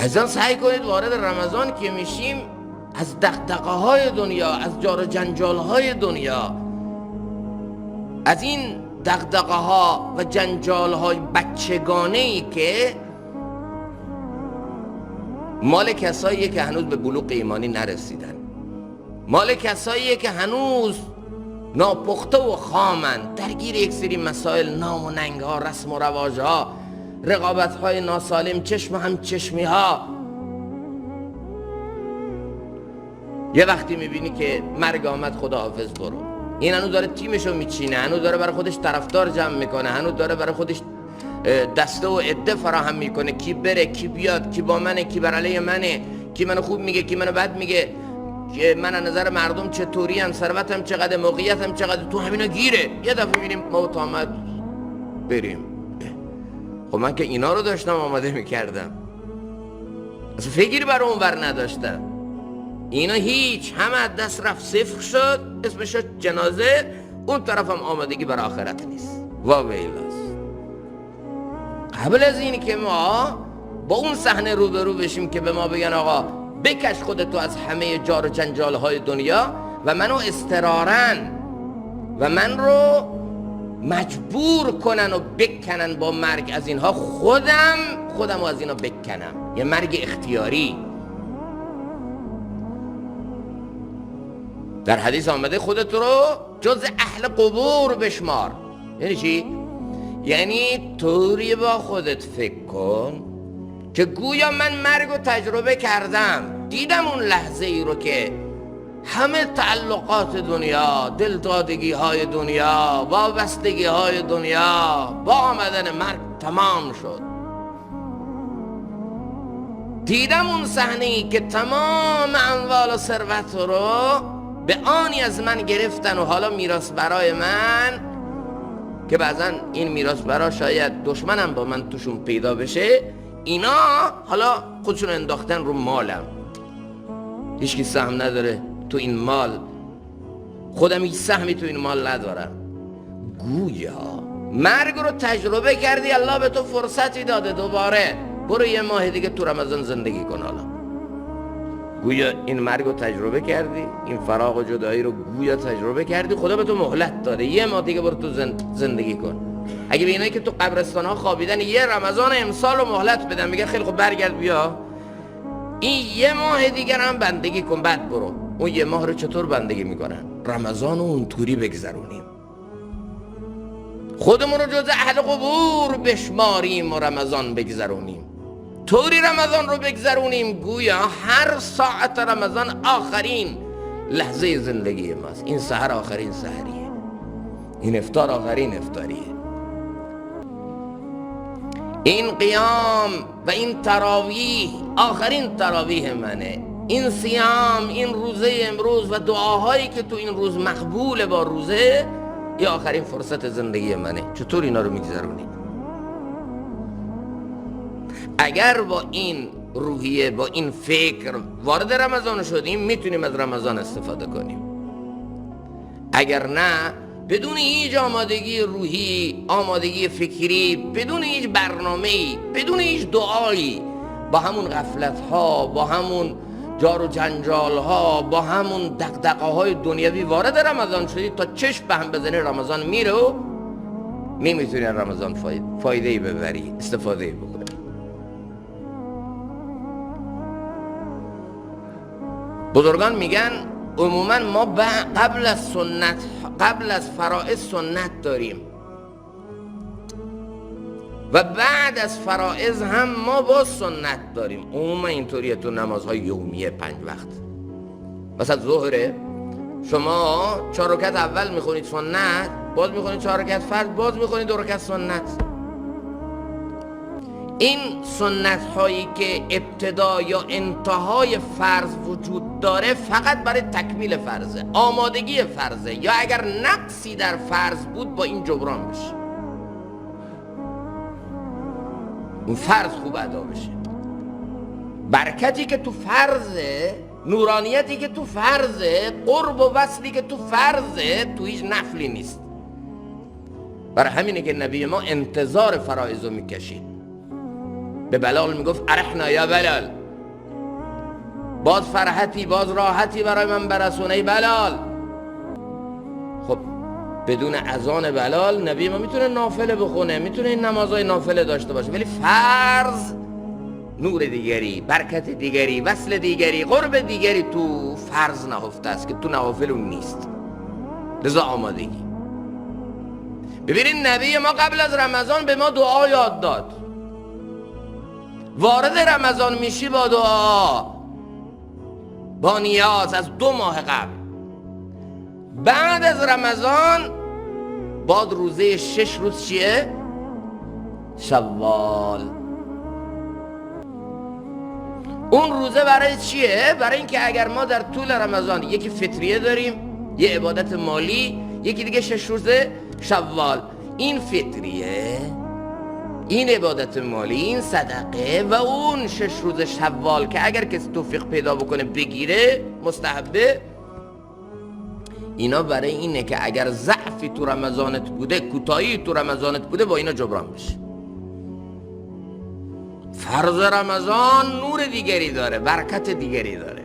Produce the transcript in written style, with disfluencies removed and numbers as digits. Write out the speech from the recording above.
عزیزان سعی کنید وارد رمضان که میشیم از دغدغه های دنیا، از جار و جنجال های دنیا، از این دغدغه ها و جنجال های بچگانه ای که مال کساییه که هنوز به بلوغ ایمانی نرسیدن، مال کساییه که هنوز ناپخته و خامن، درگیر یک سری مسائل، نام و ننگ ها، رسم و رواج ها، رقابت های ناسالم، چشم هم چشمی ها. یه وقتی میبینی که مرگ آمد، خداحافظ برو. این هنوز داره تیمشو میچینه، هنوز داره برای خودش طرفدار جمع میکنه، هنوز داره برای خودش دسته و عده فراهم میکنه، کی بره کی بیاد، کی با منه کی بر علیه منه، کی منو خوب میگه کی منو بد میگه، من از نظر مردم چطوری ام، ثروتم چقدر، موقعیتم چقدر. تو همینا گیره. یه دفعه میبینیم موت آمد بریم. خب من که اینا رو داشتم آماده میکردم، اصلا فکری برای اون ور نداشتم. اینا هیچ، همه از دست رفت، صفر شد، اسمش شد جنازه. اون طرف هم آمادگی برای آخرت نیست. واویلاست. قبل از اینی که ما با اون صحنه روبرو بشیم که به ما بگن آقا بکش خودتو از همه جار و جنجال های دنیا و منو استرارن و من رو مجبور کنن و بکنن با مرگ از اینها، خودم رو از اینا بکنم. یه مرگ اختیاری. در حدیث آمده خودت رو جز اهل قبور بشمار. یعنی چی؟ یعنی طوری با خودت فکر کن که گویا من مرگ رو تجربه کردم، دیدم اون لحظه ای رو که همه تعلقات دنیا، دلدادگی های دنیا، وابستگی های دنیا با آمدن مرگ تمام شد. دیدم اون صحنه ای که تمام اموال و ثروت رو به آنی از من گرفتن و حالا میراث برای من، که بعضا این میراث برا شاید دشمنم با من توشون پیدا بشه، اینا حالا خودشون انداختن رو مالم، هیچکی سهم نداره تو این مال، خودم هیچ سهمی تو این مال ندارم. گویا مرگ رو تجربه کردی، الله به تو فرصتی داده دوباره برو یه ماه دیگه تو رمضان زندگی کن. حالا گویا این مرگ رو تجربه کردی، این فراق و جدایی رو گویا تجربه کردی، خدا به تو مهلت داده یه ماه دیگه برو تو زندگی کن. اگه به اینایی که تو قبرستان ها خوابیدن یه رمضان امسال رو مهلت بدن، میگه خیلی خب برگرد بیا این یه ماه دیگر هم بندگی کن، بعد برو. اون یه ماه رو چطور بندگی میکنن؟ رمضان رو اونطوری بگذرونیم، خودمون رو جز اهل قبور بشماریم و رمضان بگذرونیم. طوری رمضان رو بگذرونیم گویا هر ساعت رمضان آخرین لحظه زندگی ماست. این سحر آخرین سحریه، این افطار آخرین افطاریه، این قیام و این تراویح آخرین تراویح منه، این صیام، این روزه امروز و دعاهایی که تو این روز مقبوله با روزه، این آخرین فرصت زندگی منه. چطور اینا رو میگذرونیم؟ اگر با این روحیه، با این فکر وارد رمضان شدیم، میتونیم از رمضان استفاده کنیم. اگر نه، بدون هیچ آمادگی روحی، آمادگی فکری، بدون هیچ برنامه‌ای، بدون هیچ دعایی، با همون غفلت ها، با همون جار و جنجال ها، با همون دغدغه های دنیوی وارد رمضان شدی، تا چشم به هم بزنی رمضان میره و نمیتونی رمضان فایده‌ای ببری، استفاده‌ای بکنی. بزرگان میگن عموما ما قبل از فرائض سنت داریم و بعد از فرائض هم ما با سنت داریم. عموما اینطوریه تو نمازهای یومیه 5 وقت. مثلا ظهره شما 4 رکعت اول میخونید سنت، باز میخونید 4 رکعت فرض، باز میخونید 2 رکعت سنت. این سنت هایی که ابتدا یا انتهای فرض وجود داره فقط برای تکمیل فرضه، آمادگی فرضه، یا اگر نقصی در فرض بود با این جبران بشه، اون فرض خوب ادا بشه. برکتی که تو فرضه، نورانیتی که تو فرضه، قرب و وصلی که تو فرضه، تو هیچ نفلی نیست. برای همینه که نبی ما انتظار فرائض رو میکشید. به بلال میگفت ارحنا یا بلال، باز فرحتی، باز راحتی برای من برسونه ای بلال. خب بدون اذان بلال نبی ما میتونه نافله بخونه، میتونه این نمازهای نافله داشته باشه، ولی فرض نور دیگری، برکت دیگری، وصل دیگری، قرب دیگری تو فرض نهفته است که تو نوافل اون نیست. لذا آمادگی. ببینید نبی ما قبل از رمضان به ما دعا یاد داد. وارد رمضان میشی با دعا، با نیاز از 2 ماه قبل. بعد از رمضان بعد روزه 6 روز چیه؟ شوال. اون روزه برای چیه؟ برای اینکه اگر ما در طول رمضان یکی فطریه داریم، یه عبادت مالی، یکی دیگه 6 روزه شوال، این فطریه، این عبادت مالی، این صدقه و اون 6 روز شوال که اگر کسی توفیق پیدا بکنه بگیره مستحبه، اینا برای اینه که اگر ضعفی تو رمضانت بوده، کوتاهی تو رمضانت بوده، با اینا جبران بشه. فرض رمضان نور دیگری داره، برکت دیگری داره.